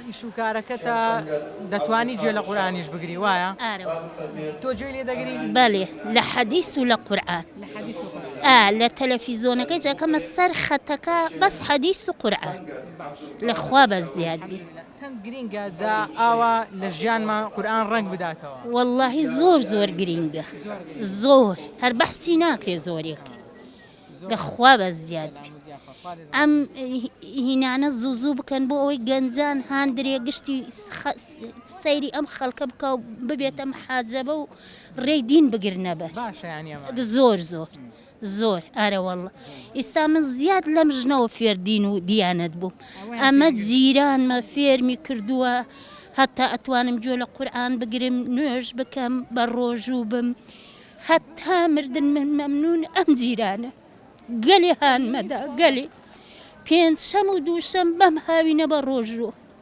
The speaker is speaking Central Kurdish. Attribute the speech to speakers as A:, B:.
A: ئیش و کارەکەتە دەتوانی گوێ لە قورئانیش بگری وایە؟
B: ئارەوە
A: تۆ گوێی لێ دەگری؟
B: بەڵێ لە حەدیث و لە قورئان.
A: لە حەدیث و قورئان.
B: لە تەلەڤیزۆنەکەی جاکەمە سەر خەتەکە بەس حەدیث و قورئان لەخوا بە زیاد بێ.
A: چەند گرینگە جا ئاوا لە ژیانمان قورئان ڕەنگ بداتەوە؟
B: وەڵڵاهی زۆر گرینگە، زۆر هەر بەحسی ناکرێ زۆرێکی لەخوا بە زیاد بێ. ئەم هینانە زوو بکەن بۆ ئەوەی گەنجان هاندرێ گشتی سەیری ئەم خەڵکە بکە و ببێتە محاجەبە و ڕێی دین بگرنە بەر.
A: باشە یانی ئەمە.
B: زۆر ئارە وەڵڵا ئێستا من زیاد لەم ژنەوە فێردین و دیانەت بووم. ئەمە جیرانمە فێرمی کردووە هەتا ئەتوانم گوێ لە قورئان بگرم نوێژ بکەم بە ڕۆژوو بم هەتا مردن من مەمنون ئەم جیرانە گەلێ هانمەدا گەلێ پێنج شەم و دووشەم بەم هاوینە بە ڕۆژوو